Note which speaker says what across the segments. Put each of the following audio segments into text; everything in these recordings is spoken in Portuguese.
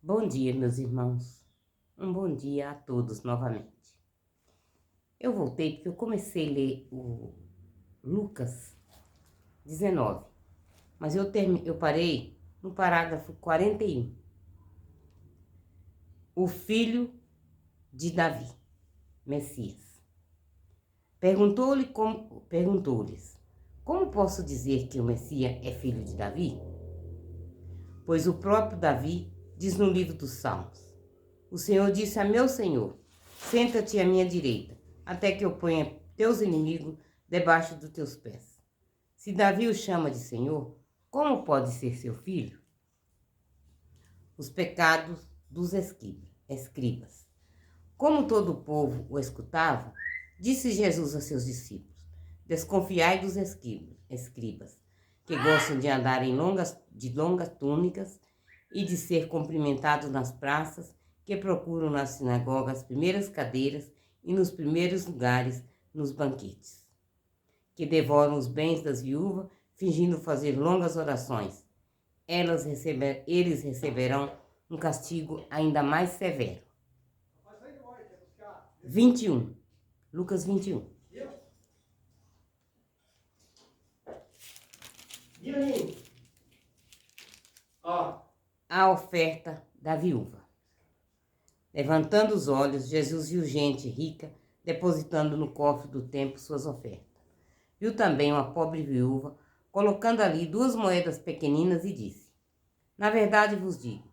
Speaker 1: Bom dia, meus irmãos. Um bom dia a todos novamente. Eu voltei porque eu comecei a ler o Lucas 19, mas eu parei no parágrafo 41. O filho de Davi, Messias. Perguntou-lhes, como posso dizer que o Messias é filho de Davi? Pois o próprio Davi diz no livro dos Salmos: o Senhor disse a meu Senhor: senta-te à minha direita, até que eu ponha teus inimigos debaixo dos teus pés. Se Davi o chama de Senhor, como pode ser seu filho? Os pecados dos escribas. Como todo o povo o escutava, disse Jesus a seus discípulos: desconfiai dos escribas, que gostam de andar de longas túnicas e de ser cumprimentados nas praças, que procuram nas sinagogas as primeiras cadeiras e nos primeiros lugares nos banquetes, que devoram os bens das viúvas, fingindo fazer longas orações. Eles receberão um castigo ainda mais severo. 21. Lucas 21. A oferta da viúva. Levantando os olhos, Jesus viu gente rica depositando no cofre do templo suas ofertas. Viu também uma pobre viúva colocando ali 2 moedas pequeninas e disse: na verdade vos digo,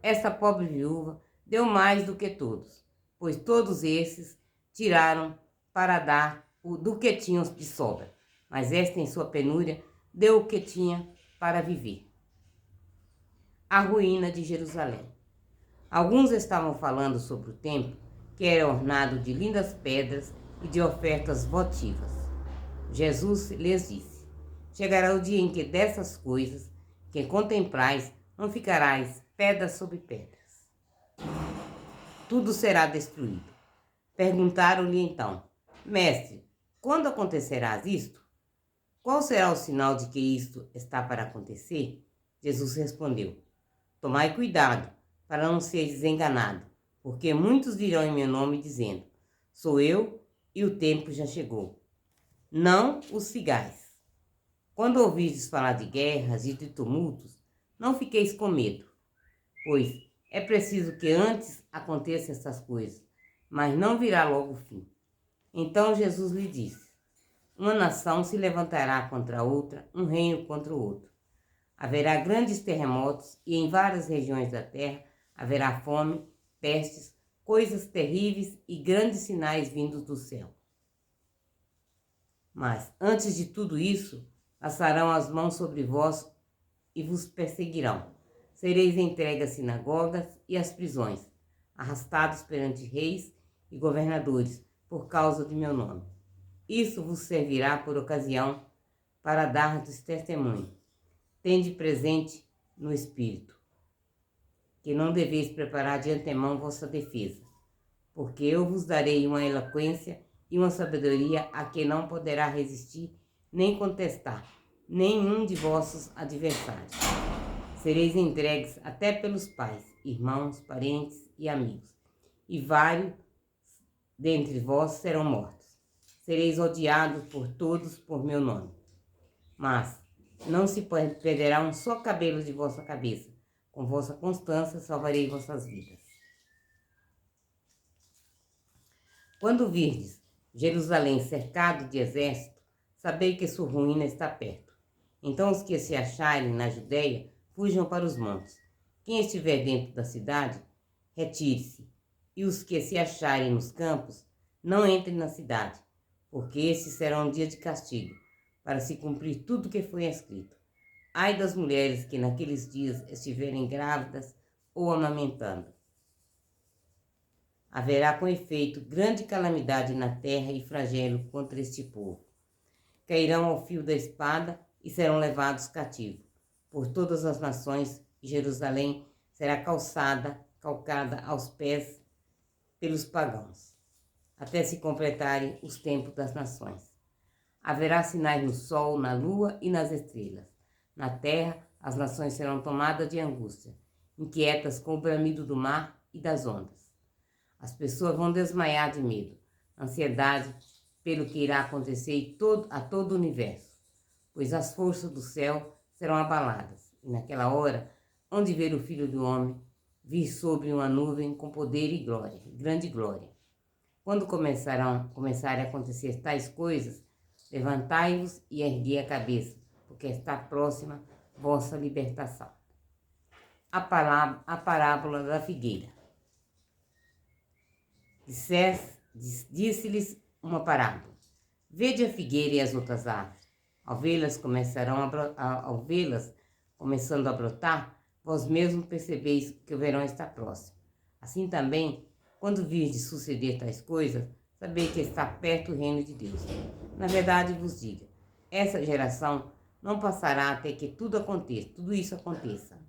Speaker 1: esta pobre viúva deu mais do que todos, pois todos esses tiraram para dar do que tinham de sobra, mas esta em sua penúria deu o que tinha para viver. A ruína de Jerusalém. Alguns estavam falando sobre o templo, que era ornado de lindas pedras e de ofertas votivas. Jesus lhes disse: chegará o dia em que dessas coisas que contemprais não ficarás pedra sobre pedras. Tudo será destruído. Perguntaram-lhe então: mestre, quando acontecerá isto? Qual será o sinal de que isto está para acontecer? Jesus respondeu: tomai cuidado para não seres enganado, porque muitos virão em meu nome dizendo: sou eu, e o tempo já chegou. Não os sigais. Quando ouvirdes falar de guerras e de tumultos, não fiqueis com medo, pois é preciso que antes aconteçam essas coisas, mas não virá logo o fim. Então Jesus lhe disse: uma nação se levantará contra outra, um reino contra o outro. Haverá grandes terremotos e em várias regiões da terra haverá fome, pestes, coisas terríveis e grandes sinais vindos do céu. Mas, antes de tudo isso, passarão as mãos sobre vós e vos perseguirão. Sereis entregues às sinagogas e às prisões, arrastados perante reis e governadores, por causa de meu nome. Isso vos servirá por ocasião para dar-vos testemunho. Tende presente no Espírito, que não deveis preparar de antemão vossa defesa, porque eu vos darei uma eloquência e uma sabedoria a que não poderá resistir nem contestar nenhum de vossos adversários. Sereis entregues até pelos pais, irmãos, parentes e amigos, e vários dentre vós serão mortos. Sereis odiados por todos por meu nome, mas não se perderá um só cabelo de vossa cabeça. Com vossa constância salvarei vossas vidas. Quando virdes Jerusalém cercado de exército, sabei que sua ruína está perto. Então os que se acharem na Judéia, fujam para os montes. Quem estiver dentro da cidade, retire-se. E os que se acharem nos campos, não entrem na cidade, porque esse será um dia de castigo, para se cumprir tudo o que foi escrito. Ai das mulheres que naqueles dias estiverem grávidas ou amamentando. Haverá com efeito grande calamidade na terra e flagelo contra este povo. Cairão ao fio da espada e serão levados cativos por todas as nações, e Jerusalém será calcada aos pés pelos pagãos, até se completarem os tempos das nações. Haverá sinais no sol, na lua e nas estrelas. Na terra, as nações serão tomadas de angústia. inquietas com o bramido do mar e das ondas. As pessoas vão desmaiar de medo, ansiedade pelo que irá acontecer a todo o universo, pois as forças do céu serão abaladas. E naquela hora, onde ver o Filho do Homem vir sobre uma nuvem com poder e glória, grande glória. Quando começarem a acontecer tais coisas, levantai-vos e erguei a cabeça, porque está próxima vossa libertação. A parábola da figueira. Disse-lhes uma parábola. Vede a figueira e as outras árvores. Ao vê-las começando a brotar, vós mesmos percebeis que o verão está próximo. Assim também, quando virdes suceder tais coisas, sabei que está perto o reino de Deus. Na verdade vos digo, essa geração não passará até que tudo isso aconteça.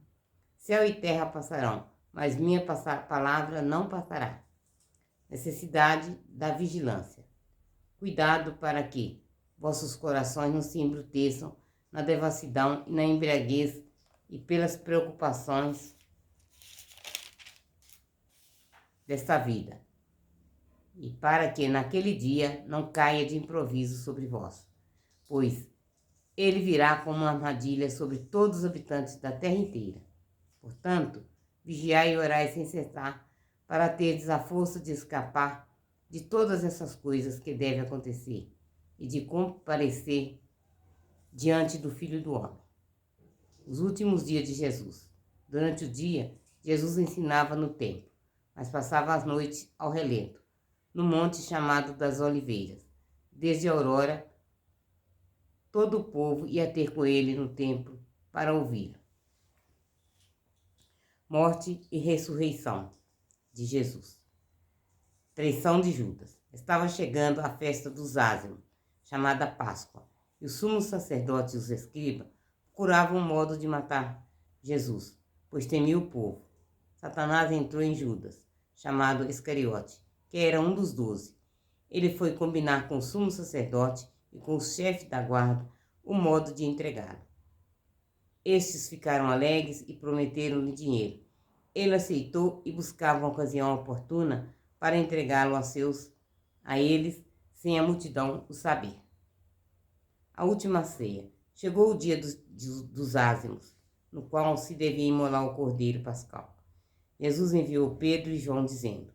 Speaker 1: Céu e terra passarão, mas minha palavra não passará. Necessidade da vigilância. Cuidado para que vossos corações não se embruteçam na devassidão e na embriaguez e pelas preocupações desta vida, e para que naquele dia não caia de improviso sobre vós, pois ele virá como uma armadilha sobre todos os habitantes da terra inteira. Portanto, vigiai e orai sem cessar, para terdes a força de escapar de todas essas coisas que devem acontecer e de comparecer diante do Filho do Homem. Os últimos dias de Jesus. Durante o dia, Jesus ensinava no templo, mas passava as noites ao relento, no monte chamado das Oliveiras. Desde a aurora, todo o povo ia ter com ele no templo para ouvi-lo. Morte e ressurreição de Jesus. Traição de Judas. Estava chegando a festa dos ázimos, chamada Páscoa, e os sumos sacerdotes e os escribas procuravam um modo de matar Jesus, pois temia o povo. Satanás entrou em Judas, chamado Iscariote, que era um dos 12. Ele foi combinar com o sumo sacerdote e com o chefe da guarda o modo de entregá-lo. Estes ficaram alegres e prometeram-lhe dinheiro. Ele aceitou e buscava uma ocasião oportuna para entregá-lo a eles, sem a multidão o saber. A última ceia. Chegou o dia dos ázimos, no qual se devia imolar o cordeiro pascal. Jesus enviou Pedro e João, dizendo: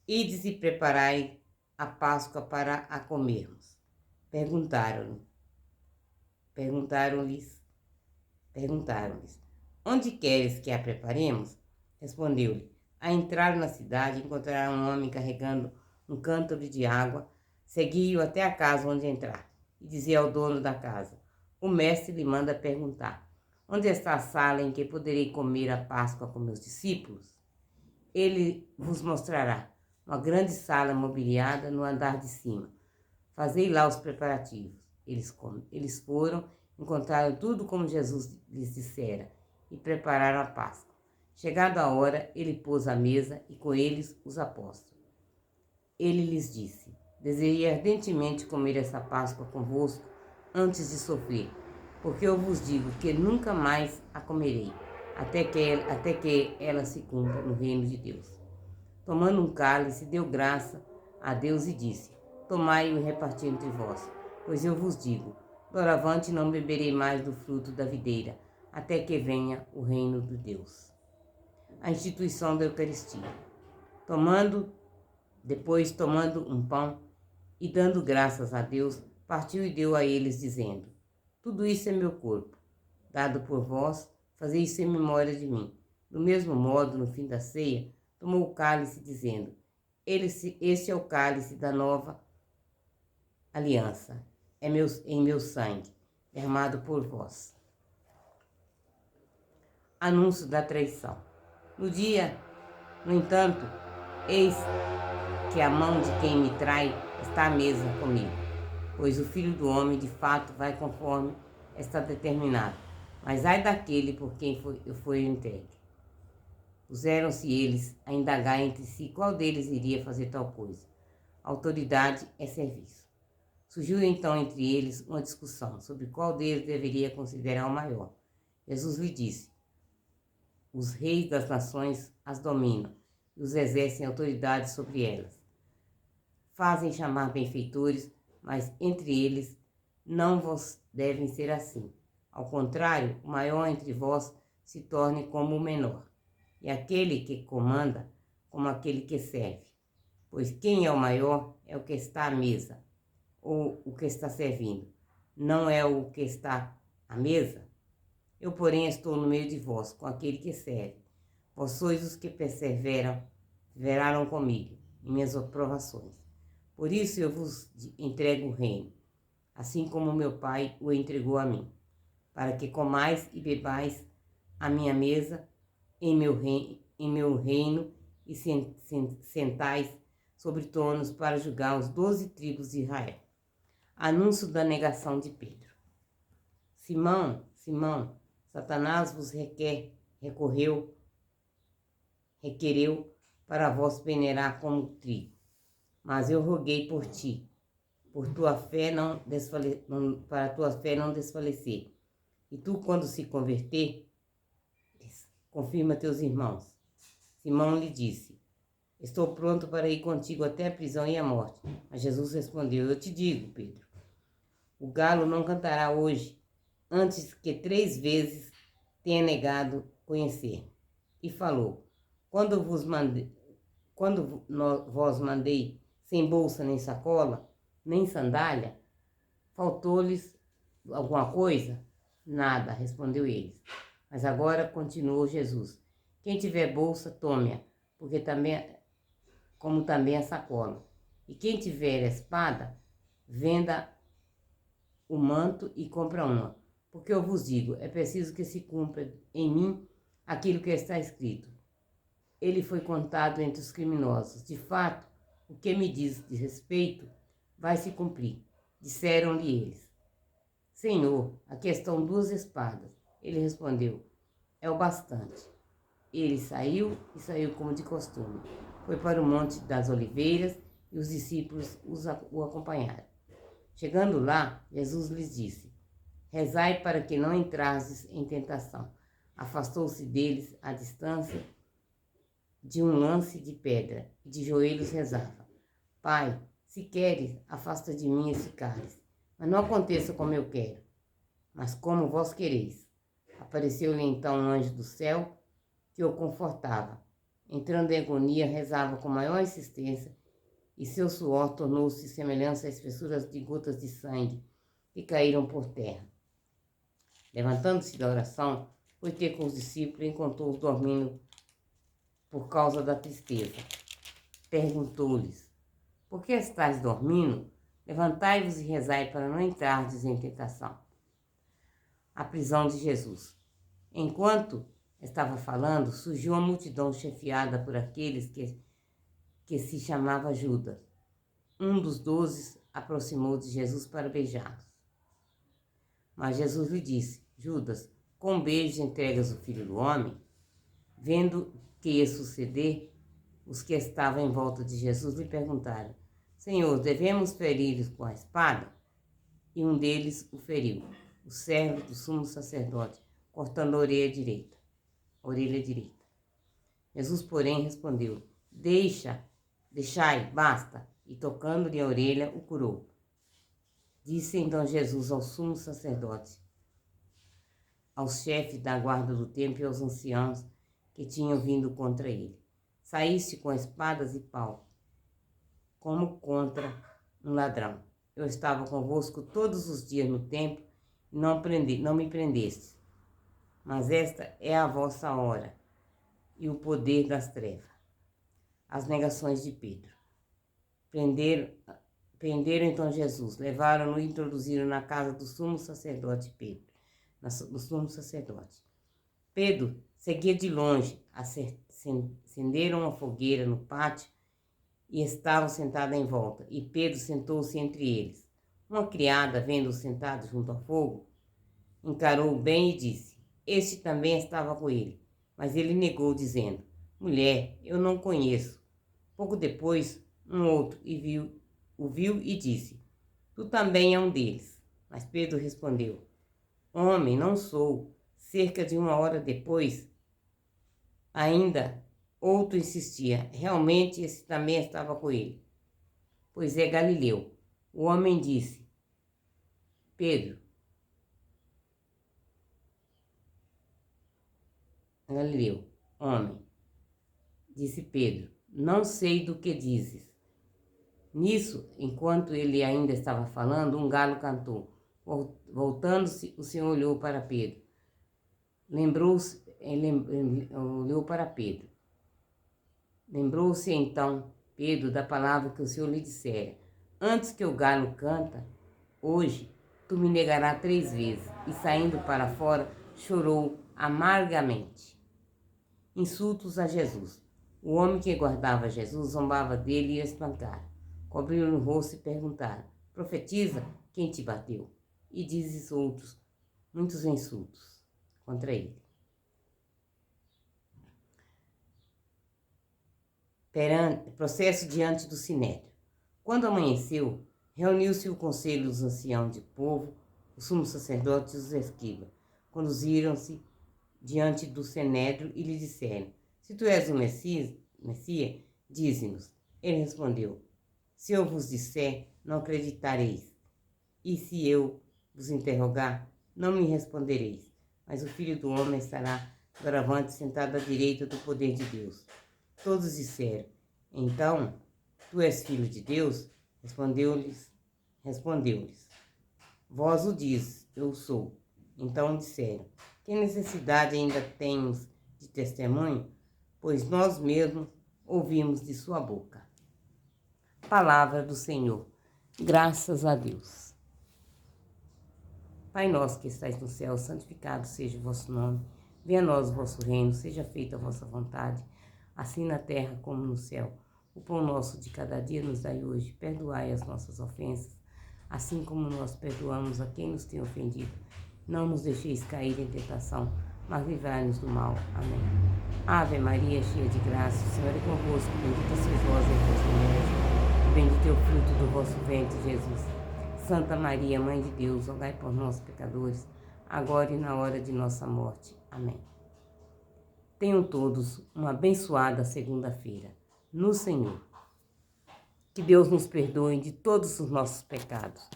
Speaker 1: Ides e preparai a Páscoa para a comermos. Perguntaram-lhes, onde queres que a preparemos? Respondeu-lhe: a entrar na cidade, encontraram um homem carregando um cântaro de água, segui-o até a casa onde entrar, e dizia ao dono da casa: o mestre lhe manda perguntar: onde está a sala em que poderei comer a Páscoa com meus discípulos? Ele vos mostrará uma grande sala mobiliada no andar de cima. Fazei lá os preparativos. Eles foram, encontraram tudo como Jesus lhes dissera e prepararam a Páscoa. Chegada a hora, ele pôs a mesa e com eles os apóstolos. Ele lhes disse: desejei ardentemente comer essa Páscoa convosco antes de sofrer, porque eu vos digo que nunca mais a comerei, até que ela se cumpra no reino de Deus. Tomando um cálice, deu graça a Deus e disse: tomai-o e reparti entre vós, pois eu vos digo, doravante não beberei mais do fruto da videira, até que venha o reino de Deus. A instituição da Eucaristia. Depois tomando um pão e dando graças a Deus, partiu e deu a eles, dizendo: tudo isso é meu corpo, dado por vós, fazei isso em memória de mim. Do mesmo modo, no fim da ceia, tomou o cálice, dizendo: este é o cálice da nova aliança, em meu sangue, derramado por vós. Anúncio da traição. No entanto, eis que a mão de quem me trai está à mesa comigo, pois o Filho do Homem de fato vai conforme está determinado, mas ai daquele por quem foi entregue. Puseram-se eles a indagar entre si qual deles iria fazer tal coisa. Autoridade é serviço. Surgiu então entre eles uma discussão sobre qual deles deveria considerar o maior. Jesus lhe disse: os reis das nações as dominam e os exercem autoridade sobre elas. Fazem chamar benfeitores, mas entre eles não vos devem ser assim. Ao contrário, o maior entre vós se torne como o menor, e aquele que comanda como aquele que serve. Pois quem é o maior é o que está à mesa, ou o que está servindo, não é o que está à mesa? Eu, porém, estou no meio de vós, com aquele que serve. Vós sois os que perseveraram comigo em minhas provações. Por isso eu vos entrego o reino, assim como meu Pai o entregou a mim, para que comais e bebais à minha mesa em meu reino e sentais sobre tronos para julgar os 12 tribos de Israel. Anúncio da negação de Pedro. Simão, Simão, Satanás vos requereu para vós peneirar como trigo. Mas eu roguei por ti, para tua fé não desfalecer. E tu, quando se converter, confirma teus irmãos. Simão lhe disse: estou pronto para ir contigo até a prisão e a morte. Mas Jesus respondeu: eu te digo, Pedro, o galo não cantará hoje, antes que 3 vezes tenha negado conhecer. E falou: quando vos mandei sem bolsa nem sacola, nem sandália, faltou-lhes alguma coisa? Nada, respondeu eles. Mas agora continuou Jesus: quem tiver bolsa, tome-a, como também a sacola. E quem tiver espada, venda o manto e compra uma. Porque eu vos digo, é preciso que se cumpra em mim aquilo que está escrito. Ele foi contado entre os criminosos. De fato, o que me diz de respeito vai se cumprir. Disseram-lhe eles: Senhor, aqui estão 2 espadas. Ele respondeu: é o bastante. Ele saiu como de costume. Foi para o Monte das Oliveiras e os discípulos o acompanharam. Chegando lá, Jesus lhes disse: rezai para que não entrasdes em tentação. Afastou-se deles à distância de um lance de pedra e de joelhos rezava: Pai, se queres, afasta de mim esse cálice, mas não aconteça como eu quero, mas como vós quereis. Apareceu-lhe então um anjo do céu que o confortava. Entrando em agonia, rezava com maior insistência e seu suor tornou-se semelhante a espessuras de gotas de sangue que caíram por terra. Levantando-se da oração, foi ter com os discípulos e encontrou-os dormindo por causa da tristeza. Perguntou-lhes: por que estáis dormindo? Levantai-vos e rezai para não entrardes em tentação. A prisão de Jesus. Enquanto estava falando, surgiu uma multidão chefiada por aqueles que se chamava Judas. Um dos 12 aproximou de Jesus para beijá-los. Mas Jesus lhe disse: Judas, com beijos entregas o Filho do Homem? Vendo que ia suceder, os que estavam em volta de Jesus lhe perguntaram: Senhor, devemos ferir-os com a espada? E um deles o feriu, o servo do sumo sacerdote, cortando a orelha direita. Jesus, porém, respondeu: deixai, basta. E tocando-lhe a orelha, o curou. Disse então Jesus ao sumo sacerdote, aos chefes da guarda do templo e aos anciãos que tinham vindo contra ele: saíste com espadas e pau, como contra um ladrão. Eu estava convosco todos os dias no templo e não me prendeste. Mas esta é a vossa hora e o poder das trevas. As negações de Pedro. Prenderam então Jesus, levaram-no e introduziram na casa do sumo sacerdote Pedro seguia de longe, acenderam uma fogueira no pátio e estavam sentados em volta, e Pedro sentou-se entre eles. Uma criada, vendo-o sentado junto ao fogo, encarou-o bem e disse: este também estava com ele. Mas ele negou, dizendo: mulher, eu não conheço. Pouco depois, um outro o viu e disse: tu também é um deles. Mas Pedro respondeu: homem, não sou. Cerca de 1 hora depois, Ainda outro insistia: realmente esse também estava com ele. Pois é Galileu. O homem disse: Pedro, Galileu, homem, disse Pedro, não sei do que dizes. Nisso, enquanto ele ainda estava falando, um galo cantou. Voltando-se, o Senhor olhou para Pedro. Olhou para Pedro. Lembrou-se então Pedro da palavra que o Senhor lhe dissera: antes que o galo canta, hoje tu me negarás 3 vezes. E saindo para fora, chorou amargamente. Insultos a Jesus. O homem que guardava Jesus zombava dele e o espancara. Cobriram o rosto e perguntaram: profetiza, quem te bateu? E dizes outros muitos insultos contra ele. Processo diante do Sinédrio. Quando amanheceu, reuniu-se o conselho dos anciãos de povo, os sumos sacerdotes e os escribas. Conduziram-se diante do Sinédrio e lhe disseram: se tu és o Messias, dize-nos. Ele respondeu: se eu vos disser, não acreditareis. E se eu vos interrogar, não me respondereis. Mas o Filho do Homem estará doravante sentado à direita do poder de Deus. Todos disseram: então, tu és filho de Deus? Respondeu-lhes: vós o dizes, eu sou. Então disseram: que necessidade ainda temos de testemunho? Pois nós mesmos ouvimos de sua boca. Palavra do Senhor. Graças a Deus. Pai nosso que estais no céu, santificado seja o vosso nome. Venha a nós o vosso reino, seja feita a vossa vontade, assim na terra como no céu. O pão nosso de cada dia nos dai hoje. Perdoai as nossas ofensas, assim como nós perdoamos a quem nos tem ofendido. Não nos deixeis cair em tentação, mas livrai-nos do mal. Amém. Ave Maria, cheia de graça, o Senhor é convosco. Bendita sois vós entre as mulheres, e bendito é o fruto do vosso ventre, Jesus. Santa Maria, Mãe de Deus, rogai por nós, pecadores, agora e na hora de nossa morte. Amém. Tenham todos uma abençoada segunda-feira no Senhor. Que Deus nos perdoe de todos os nossos pecados.